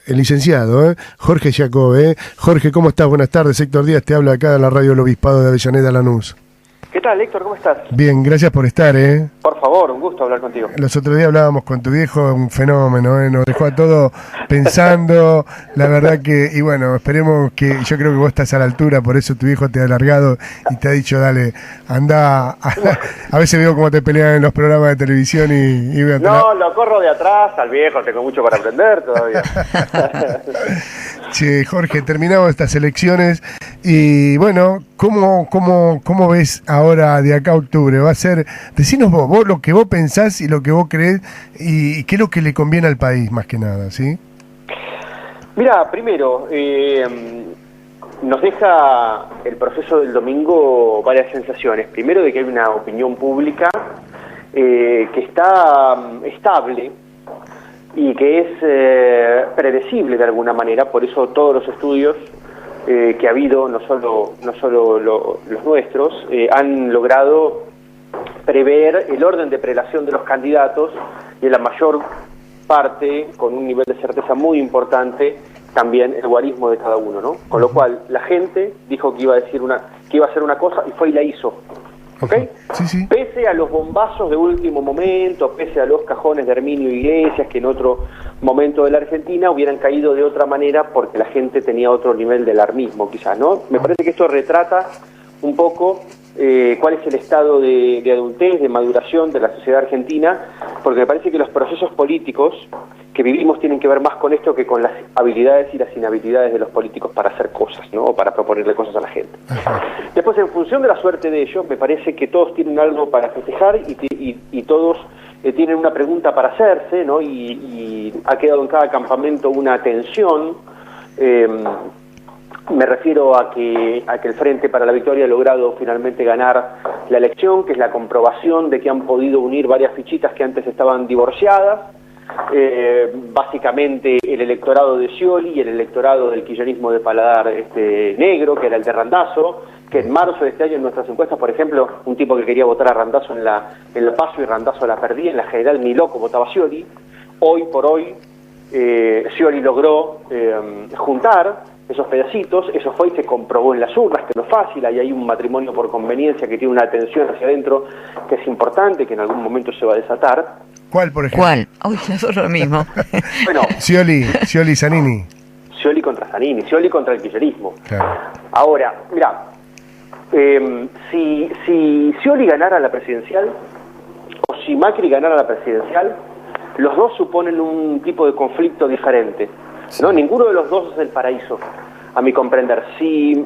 el licenciado, Jorge Giacobbe. Jorge, ¿cómo estás? Buenas tardes. Héctor Díaz te habla acá de la radio del Obispado de Avellaneda, Lanús. ¿Qué tal, Héctor? ¿Cómo estás? Bien, gracias por estar, Por favor, un gusto hablar contigo. Los otros días hablábamos con tu viejo, un fenómeno, nos dejó a todos pensando, la verdad que, y bueno, esperemos que, yo creo que vos estás a la altura, por eso tu viejo te ha alargado y te ha dicho, dale, anda, a veces veo cómo te pelean en los programas de televisión y veo... No, lo corro de atrás al viejo, tengo mucho para aprender todavía. Che, Jorge, terminamos estas elecciones y bueno, ¿cómo ves ahora de acá a octubre? Va a ser, decinos vos lo que vos pensás y lo que vos creés y qué es lo que le conviene al país más que nada, ¿sí? Mira, primero, nos deja el proceso del domingo varias sensaciones. Primero, de que hay una opinión pública que está estable y que es predecible de alguna manera. Por eso todos los estudios que ha habido, no solo los nuestros, han logrado prever el orden de prelación de los candidatos y en la mayor parte, con un nivel de certeza muy importante, también el guarismo de cada uno, ¿no? Con lo cual la gente dijo que iba a hacer una cosa y fue y la hizo. ¿Ok? Sí, sí. Pese a los bombazos de último momento, pese a los cajones de Herminio Iglesias, que en otro momento de la Argentina hubieran caído de otra manera porque la gente tenía otro nivel de alarmismo, quizás, ¿no? Me parece que esto retrata un poco cuál es el estado de adultez, de maduración de la sociedad argentina, porque me parece que los procesos políticos que vivimos tienen que ver más con esto que con las habilidades y las inhabilidades de los políticos para hacer cosas, ¿no? O para proponerle cosas a la gente. Después, en función de la suerte de ellos, me parece que todos tienen algo para festejar y todos tienen una pregunta para hacerse, ¿no? Y ha quedado en cada campamento una tensión. Me refiero a que el Frente para la Victoria ha logrado finalmente ganar la elección, que es la comprobación de que han podido unir varias fichitas que antes estaban divorciadas. Básicamente el electorado de Scioli y el electorado del kirchnerismo de paladar negro, que era el de Randazzo, que en marzo de este año en nuestras encuestas, por ejemplo, un tipo que quería votar a Randazzo en la PASO y Randazzo la perdía, en la general ni loco votaba Scioli. Hoy por hoy Scioli logró juntar esos pedacitos, eso fue y se comprobó en las urnas, que no es fácil, ahí hay un matrimonio por conveniencia que tiene una tensión hacia adentro que es importante, que en algún momento se va a desatar. ¿Cuál, por ejemplo? ¿Cuál? Uy, nosotros lo mismo. Bueno, Scioli Zanini. Scioli contra Zanini, Scioli contra el kirchnerismo. Claro. Ahora, mira, si Scioli ganara la presidencial, o si Macri ganara la presidencial, los dos suponen un tipo de conflicto diferente, ¿no? Ninguno de los dos es el paraíso, a mi comprender. Si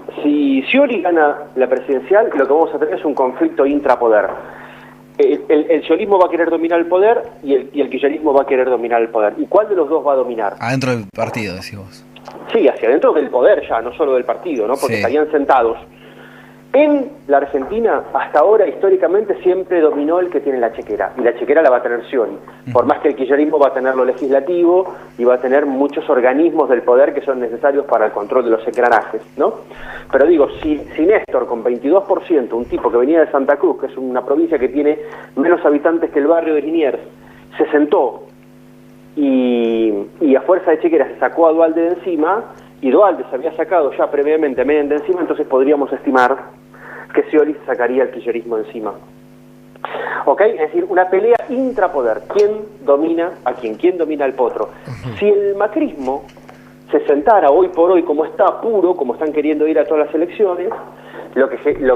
Scioli gana la presidencial, lo que vamos a tener es un conflicto intrapoder. El sciolismo va a querer dominar el poder y el kirchnerismo va a querer dominar el poder. ¿Y cuál de los dos va a dominar? Adentro del partido, decís vos. Sí, hacia adentro del poder ya, no solo del partido, ¿no? Porque sí, estarían sentados. En la Argentina, hasta ahora, históricamente, siempre dominó el que tiene la chequera, y la chequera la va a tener Scioli. Por más que el kirchnerismo va a tener lo legislativo y va a tener muchos organismos del poder que son necesarios para el control de los engranajes, ¿no? Pero digo, si Néstor, con 22%, un tipo que venía de Santa Cruz, que es una provincia que tiene menos habitantes que el barrio de Liniers, se sentó y a fuerza de chequera se sacó a Duhalde de encima, y Duhalde se había sacado ya previamente a Menem de encima, entonces podríamos estimar que Scioli sacaría el kirchnerismo encima. ¿Ok? Es decir, una pelea intrapoder. ¿Quién domina a quién? ¿Quién domina al potro? Si el macrismo se sentara hoy por hoy como está puro, como están queriendo ir a todas las elecciones, lo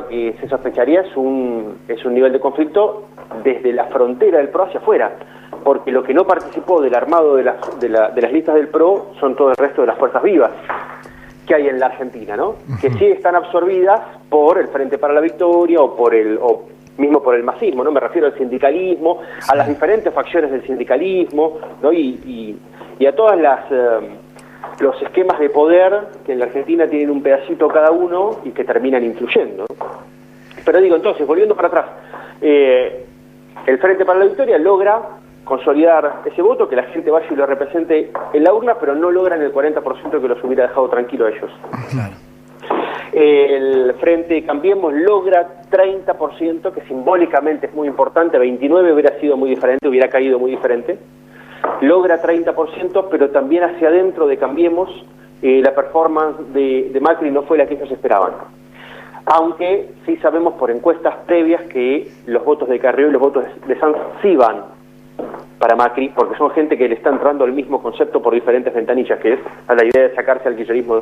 que se sospecharía es un nivel de conflicto desde la frontera del PRO hacia afuera, porque lo que no participó del armado de las listas del PRO son todo el resto de las fuerzas vivas que hay en la Argentina, ¿no? Que sí están absorbidas por el Frente para la Victoria o mismo por el masismo, ¿no? Me refiero al sindicalismo, a las diferentes facciones del sindicalismo, ¿no? Y a todas los esquemas de poder que en la Argentina tienen un pedacito cada uno y que terminan influyendo. Pero digo, entonces, volviendo para atrás, el Frente para la Victoria logra consolidar ese voto, que la gente vaya y lo represente en la urna, pero no logran el 40% que los hubiera dejado tranquilo a ellos. Claro. El Frente Cambiemos logra 30%, que simbólicamente es muy importante. 29 hubiera sido muy diferente, hubiera caído muy diferente. logra 30%, pero también hacia adentro de Cambiemos la performance de Macri no fue la que ellos esperaban. Aunque sí sabemos por encuestas previas que los votos de Carrió y los votos de Sanz sí van para Macri, porque son gente que le está entrando al mismo concepto por diferentes ventanillas, que es a la idea de sacarse al kirchnerismo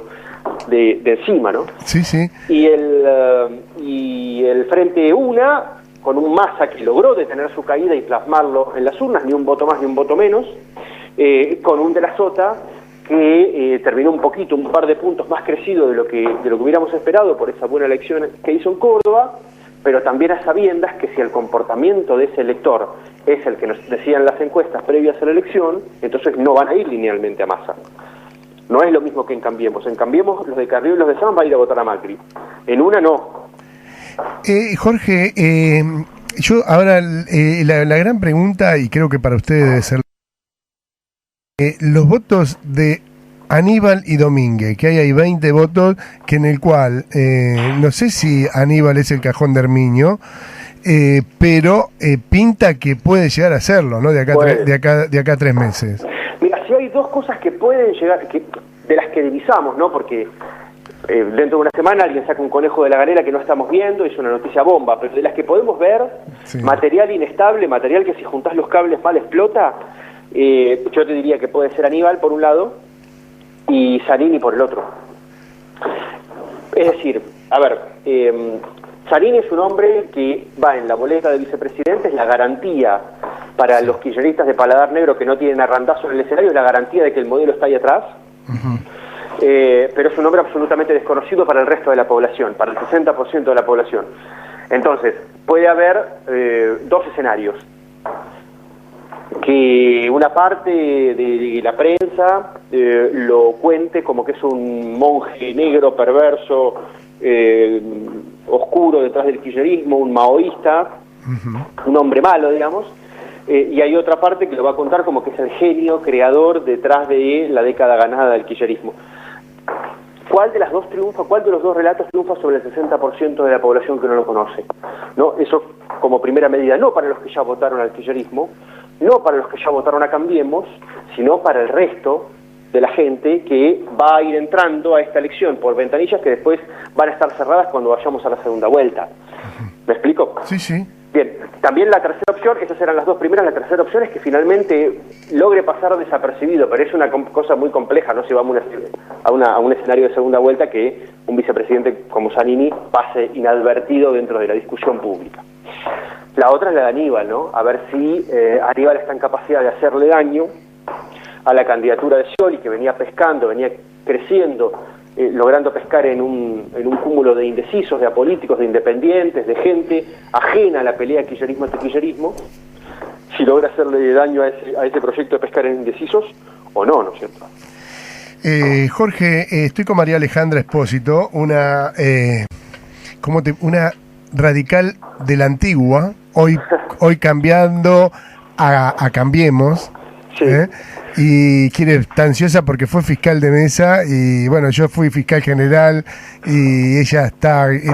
de encima, ¿no? Sí, sí. Y el Frente Una, con un Massa que logró detener su caída y plasmarlo en las urnas, ni un voto más ni un voto menos, con un De la Sota que terminó un par de puntos más crecido de lo que hubiéramos esperado por esa buena elección que hizo en Córdoba, pero también a sabiendas que si el comportamiento de ese elector es el que nos decían las encuestas previas a la elección, entonces no van a ir linealmente a Massa. No es lo mismo que en Cambiemos. En Cambiemos los de Carrió y los de Sanz van a ir a votar a Macri. En Una no. Jorge, yo ahora la gran pregunta, y creo que para ustedes debe ser los votos de Aníbal y Domínguez, que hay 20 votos, que en el cual no sé si Aníbal es el cajón de Herminio, pero pinta que puede llegar a serlo, ¿no? De acá a 3 meses. Mira, si hay dos cosas que pueden llegar, de las que divisamos, ¿no? Porque dentro de una semana alguien saca un conejo de la galera que no estamos viendo, es una noticia bomba, pero de las que podemos ver, sí. Material inestable, material que si juntás los cables mal explota, yo te diría que puede ser Aníbal por un lado y Zanini por el otro. Es decir, a ver, Zanini es un hombre que va en la boleta de vicepresidente, es la garantía para los kirchneristas de paladar negro que no tienen a randazo en el escenario, es la garantía de que el modelo está ahí atrás. Pero es un hombre absolutamente desconocido para el resto de la población, para el 60% de la población. Entonces, puede haber dos escenarios. Que una parte de la prensa lo cuente como que es un monje negro, perverso, oscuro detrás del kirchnerismo, un maoísta, un hombre malo, digamos, y hay otra parte que lo va a contar como que es el genio creador detrás de la década ganada del kirchnerismo. ¿Cuál de las dos triunfa? ¿Cuál de los dos relatos triunfa sobre el 60% de la población que no lo conoce? ¿No? Eso como primera medida, no para los que ya votaron al kirchnerismo, no para los que ya votaron a Cambiemos, sino para el resto de la gente que va a ir entrando a esta elección por ventanillas que después van a estar cerradas cuando vayamos a la segunda vuelta. ¿Me explico? Sí, sí. Bien, también la tercera opción, esas eran las dos primeras, la tercera opción es que finalmente logre pasar desapercibido, pero es una cosa muy compleja, ¿no? Si vamos a un escenario de segunda vuelta que un vicepresidente como Zanini pase inadvertido dentro de la discusión pública. La otra es la de Aníbal, ¿no? A ver si Aníbal está en capacidad de hacerle daño a la candidatura de Scioli, que venía pescando, venía creciendo, logrando pescar en un cúmulo de indecisos, de apolíticos, de independientes, de gente ajena a la pelea kirchnerismo-antikirchnerismo, si logra hacerle daño a ese proyecto de pescar en indecisos o no, ¿no es cierto? Jorge, estoy con María Alejandra Espósito, una radical de la antigua, hoy cambiando a Cambiemos. Sí. Y está ansiosa porque fue fiscal de mesa y bueno, yo fui fiscal general y ella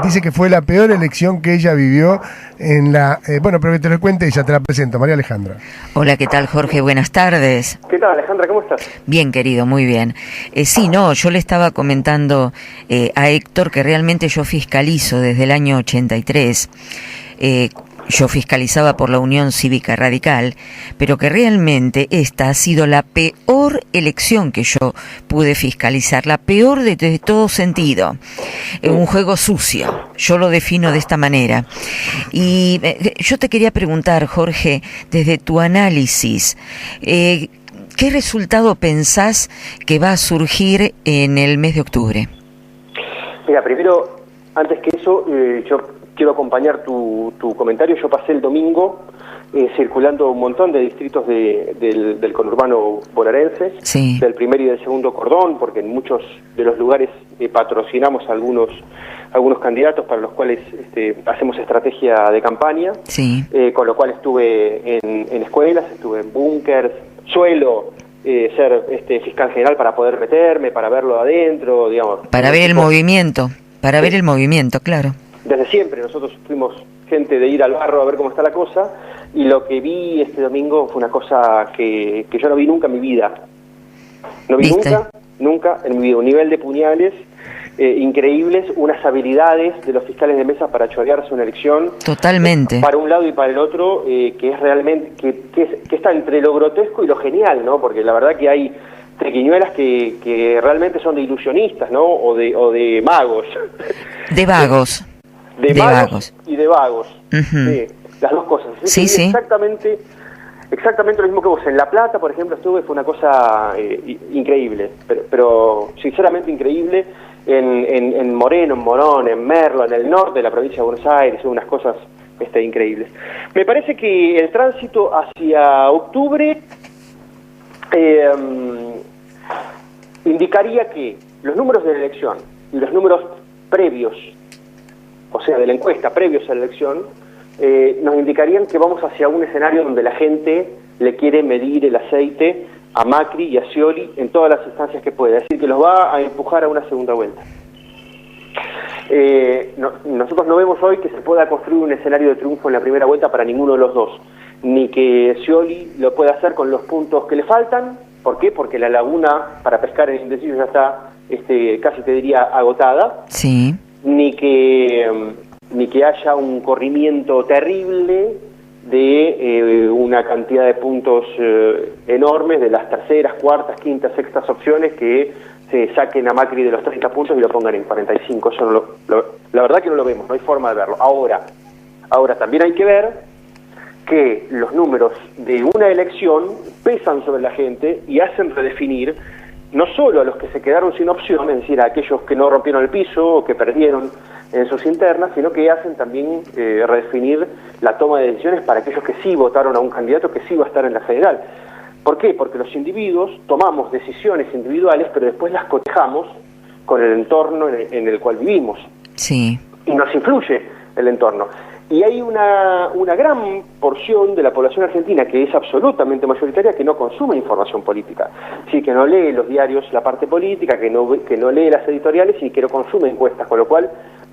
dice que fue la peor elección que ella vivió en la, bueno, pero que te lo cuente ella, te la presento, María Alejandra. Hola, ¿qué tal, Jorge? Buenas tardes. ¿Qué tal, Alejandra? ¿Cómo estás? Bien, querido, muy bien. Yo le estaba comentando a Héctor que realmente yo fiscalizo desde el año 83, yo fiscalizaba por la Unión Cívica Radical, pero que realmente esta ha sido la peor elección que yo pude fiscalizar, la peor de todo sentido. Un juego sucio, yo lo defino de esta manera. Y yo te quería preguntar, Jorge, desde tu análisis, ¿qué resultado pensás que va a surgir en el mes de octubre? Mira, primero, antes que eso, yo quiero acompañar tu comentario. Yo pasé el domingo circulando un montón de distritos del conurbano bonaerense, sí, del primer y del segundo cordón, porque en muchos de los lugares patrocinamos algunos candidatos para los cuales hacemos estrategia de campaña, sí, con lo cual estuve en escuelas, estuve en búnkers, suelo ser fiscal general para poder meterme, para verlo adentro, digamos. Para ver el movimiento, para ver el movimiento, claro. Desde siempre nosotros fuimos gente de ir al barro a ver cómo está la cosa, y lo que vi este domingo fue una cosa que yo no vi nunca en mi vida. No vi ¿Viste? nunca en mi vida. Un nivel de puñales increíbles, unas habilidades de los fiscales de mesa para chorearse una elección. Totalmente. Para un lado y para el otro, que es realmente, que está entre lo grotesco y lo genial, ¿no? Porque la verdad que hay triquiñuelas que realmente son de ilusionistas, ¿no? O de magos. De vagos. De magos y de vagos. Ujú. Sí, las dos cosas. Sí, sí. Exactamente lo mismo que vos. En La Plata, por ejemplo, estuve, fue una cosa increíble, pero sinceramente increíble. En Moreno, en Morón, en Merlo, en el norte de la provincia de Buenos Aires, son unas cosas increíbles. Me parece que el tránsito hacia octubre indicaría que los números de la elección y los números previos, o sea, de la encuesta previos a la elección, nos indicarían que vamos hacia un escenario donde la gente le quiere medir el aceite a Macri y a Scioli en todas las instancias que pueda, es decir, que los va a empujar a una segunda vuelta. Nosotros no vemos hoy que se pueda construir un escenario de triunfo en la primera vuelta para ninguno de los dos, ni que Scioli lo pueda hacer con los puntos que le faltan. ¿Por qué? Porque la laguna para pescar en indeciso ya está casi te diría agotada. Sí. Ni que haya un corrimiento terrible de una cantidad de puntos enormes de las terceras, cuartas, quintas, sextas opciones que se saquen a Macri de los 30 puntos y lo pongan en 45. Eso la verdad que no lo vemos, no hay forma de verlo. Ahora también hay que ver que los números de una elección pesan sobre la gente y hacen redefinir no solo a los que se quedaron sin opción, es decir, a aquellos que no rompieron el piso o que perdieron en sus internas, sino que hacen también redefinir la toma de decisiones para aquellos que sí votaron a un candidato que sí va a estar en la federal. ¿Por qué? Porque los individuos tomamos decisiones individuales, pero después las cotejamos con el entorno en el cual vivimos. Sí. Y nos influye el entorno. Y hay una gran porción de la población argentina que es absolutamente mayoritaria que no consume información política. Sí, que no lee los diarios, la parte política, que no lee las editoriales y que no consume encuestas, con lo cual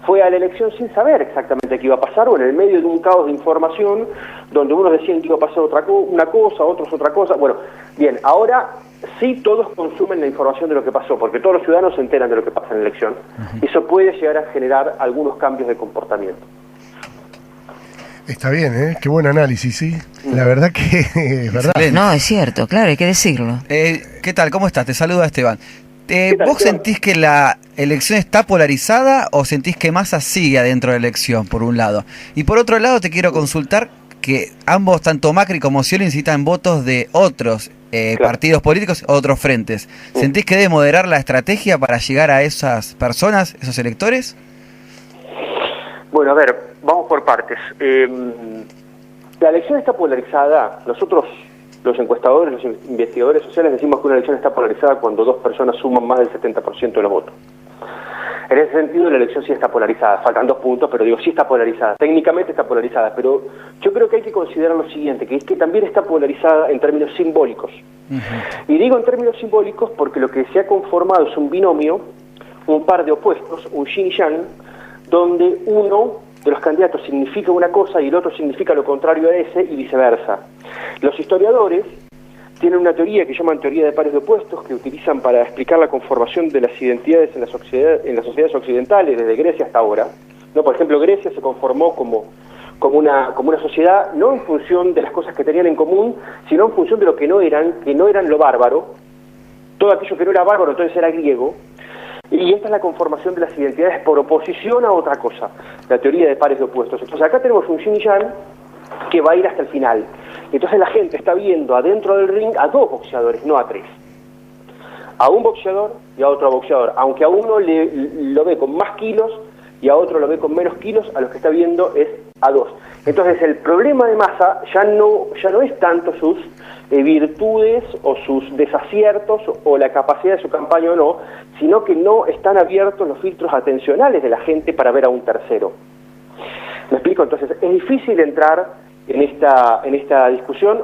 fue a la elección sin saber exactamente qué iba a pasar o en el medio de un caos de información donde unos decían que iba a pasar una cosa, otros otra cosa. Bueno, bien, ahora sí todos consumen la información de lo que pasó, porque todos los ciudadanos se enteran de lo que pasa en la elección. Eso puede llegar a generar algunos cambios de comportamiento. Está bien, ¿eh? Qué buen análisis, sí. La verdad que es verdad. Excelente. No, es cierto, claro, hay que decirlo. ¿Qué tal? ¿Cómo estás? Te saluda Esteban. tal, ¿Vos Esteban? sentís que la elección está polarizada o sentís que Massa sigue adentro de la elección, por un lado? Y por otro lado, te quiero consultar que ambos, tanto Macri como Scioli, necesitan votos de otros partidos políticos, otros frentes. ¿Sentís que debe moderar la estrategia para llegar a esas personas, esos electores? Bueno, a ver, vamos por partes. La elección está polarizada. Nosotros, los encuestadores, los investigadores sociales, decimos que una elección está polarizada cuando dos personas suman más del 70% de los votos. En ese sentido, la elección sí está polarizada. Faltan 2 puntos, pero digo, sí está polarizada. Técnicamente está polarizada, pero yo creo que hay que considerar lo siguiente, que es que también está polarizada en términos simbólicos. Y digo en términos simbólicos porque lo que se ha conformado es un binomio, un par de opuestos, un yin y yang, donde uno de los candidatos significa una cosa y el otro significa lo contrario a ese y viceversa. Los historiadores tienen una teoría que llaman teoría de pares de opuestos, que utilizan para explicar la conformación de las identidades en las sociedades occidentales, desde Grecia hasta ahora. ¿No? Por ejemplo, Grecia se conformó como una sociedad no en función de las cosas que tenían en común, sino en función de lo que no eran lo bárbaro. Todo aquello que no era bárbaro entonces era griego. Y esta es la conformación de las identidades por oposición a otra cosa, la teoría de pares de opuestos. Entonces acá tenemos un yin y yang que va a ir hasta el final. Entonces la gente está viendo adentro del ring a 2 boxeadores, no a 3. A un boxeador y a otro boxeador, aunque a uno lo ve con más kilos y a otro lo ve con menos kilos, a los que está viendo es a 2. Entonces el problema de Massa ya no es tanto sus virtudes o sus desaciertos o la capacidad de su campaña o no, sino que no están abiertos los filtros atencionales de la gente para ver a un tercero. ¿Me explico? Entonces es difícil entrar en esta discusión.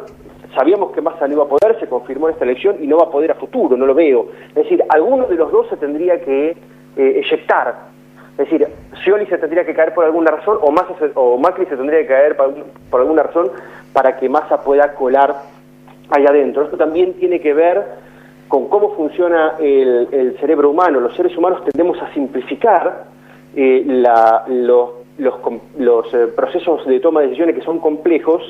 Sabíamos que Massa no iba a poder, se confirmó en esta elección y no va a poder a futuro, no lo veo. Es decir, alguno de los dos se tendría que eyectar Es decir, Scioli se tendría que caer por alguna razón, o Macri se tendría que caer por alguna razón para que Massa pueda colar ahí adentro. Esto también tiene que ver con cómo funciona el cerebro humano. Los seres humanos tendemos a simplificar los procesos de toma de decisiones que son complejos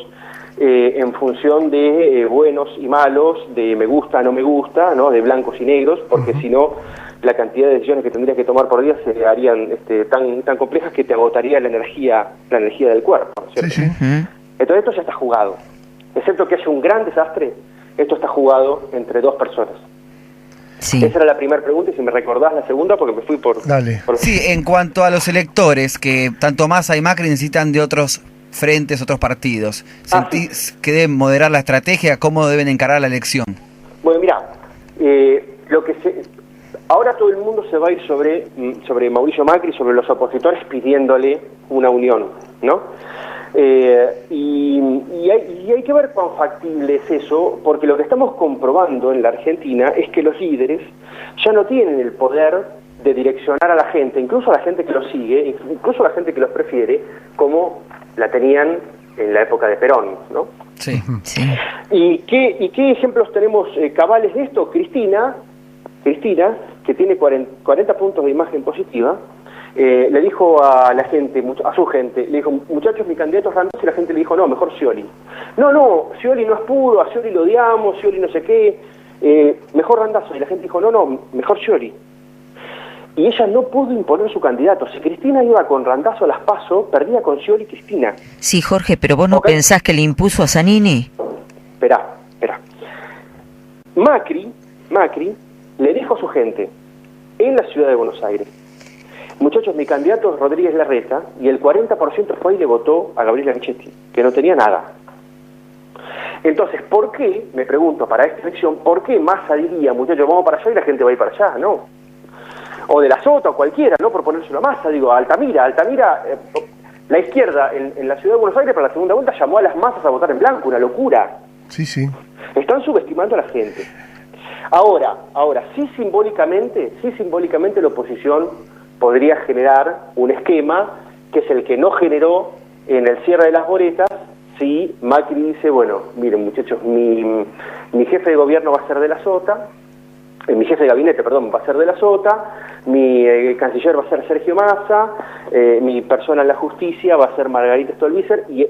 en función de buenos y malos, de me gusta, no me gusta, ¿no? De blancos y negros, porque si no, la cantidad de decisiones que tendrías que tomar por día se harían tan complejas que te agotaría la energía del cuerpo, ¿cierto? Sí, sí. Entonces esto ya está jugado. Excepto que haya un gran desastre, esto está jugado entre dos personas. Sí. Esa era la primera pregunta, y si me recordás la segunda, porque me fui por... Dale. Sí, en cuanto a los electores, que tanto Massa y Macri necesitan de otros frentes, otros partidos, ¿sentís que deben moderar la estrategia? ¿Cómo deben encarar la elección? Bueno, mira, ahora todo el mundo se va a ir sobre Mauricio Macri, sobre los opositores pidiéndole una unión, ¿no? Y hay que ver cuán factible es eso, porque lo que estamos comprobando en la Argentina es que los líderes ya no tienen el poder de direccionar a la gente, incluso a la gente que los sigue, incluso a la gente que los prefiere, como la tenían en la época de Perón, ¿no? Sí. Sí. ¿Y qué ejemplos tenemos cabales de esto? Cristina, que tiene 40 puntos de imagen positiva, le dijo a la gente, a su gente, le dijo, muchachos, mi candidato es Randazzo, y la gente le dijo, no, mejor Scioli. No, Scioli no es puro, a Scioli lo odiamos, Scioli no sé qué, mejor Randazzo. Y la gente dijo, no, mejor Scioli. Y ella no pudo imponer su candidato. Si Cristina iba con Randazzo a las PASO, perdía con Scioli Cristina. Sí, Jorge, pero vos no pensás que le impuso a Zanini. Esperá. Macri le dijo a su gente, en la ciudad de Buenos Aires, muchachos, mi candidato es Rodríguez Larreta, y el 40% fue y le votó a Gabriela Michetti, que no tenía nada. Entonces, ¿por qué, me pregunto, para esta elección, por qué Massa diría, muchachos, vamos para allá y la gente va a ir para allá? No. O de la Sota o cualquiera, no proponérselo a Massa, digo, Altamira, la izquierda en la ciudad de Buenos Aires para la segunda vuelta llamó a las masas a votar en blanco, una locura. Sí. Están subestimando a la gente. Ahora, sí simbólicamente la oposición podría generar un esquema que es el que no generó en el cierre de las boletas si Macri dice, bueno, miren muchachos, mi jefe de gobierno va a ser de la Sota, mi jefe de gabinete, va a ser de la Sota, mi canciller va a ser Sergio Massa, mi persona en la justicia va a ser Margarita Stolbizer, y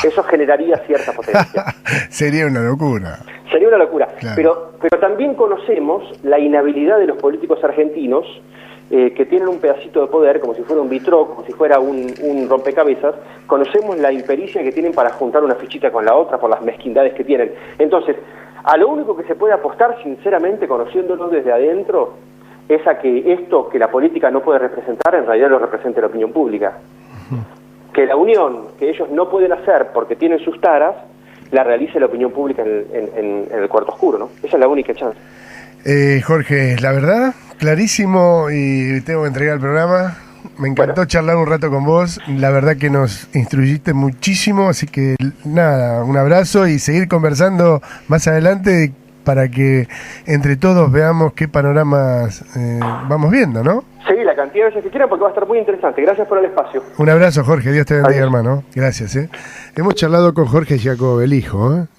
eso generaría cierta potencia. Sería una locura. Sería una locura. Claro. Pero también conocemos la inhabilidad de los políticos argentinos que tienen un pedacito de poder, como si fuera un vitró, como si fuera un rompecabezas. Conocemos la impericia que tienen para juntar una fichita con la otra por las mezquindades que tienen. Entonces, a lo único que se puede apostar, sinceramente, conociéndolo desde adentro, es a que esto que la política no puede representar, en realidad lo represente la opinión pública. Que la unión que ellos no pueden hacer porque tienen sus taras, la realice la opinión pública en el cuarto oscuro, ¿no? Esa es la única chance. Jorge, la verdad, clarísimo, y tengo que entregar el programa. Me encantó charlar un rato con vos. La verdad que nos instruiste muchísimo, así que nada, un abrazo y seguir conversando más adelante para que entre todos veamos qué panoramas vamos viendo, ¿no? Sí, la cantidad de veces que quieran, porque va a estar muy interesante. Gracias por el espacio. Un abrazo, Jorge. Dios te bendiga, Adiós. hermano. Gracias. Hemos charlado con Jorge Giacobbe, el hijo,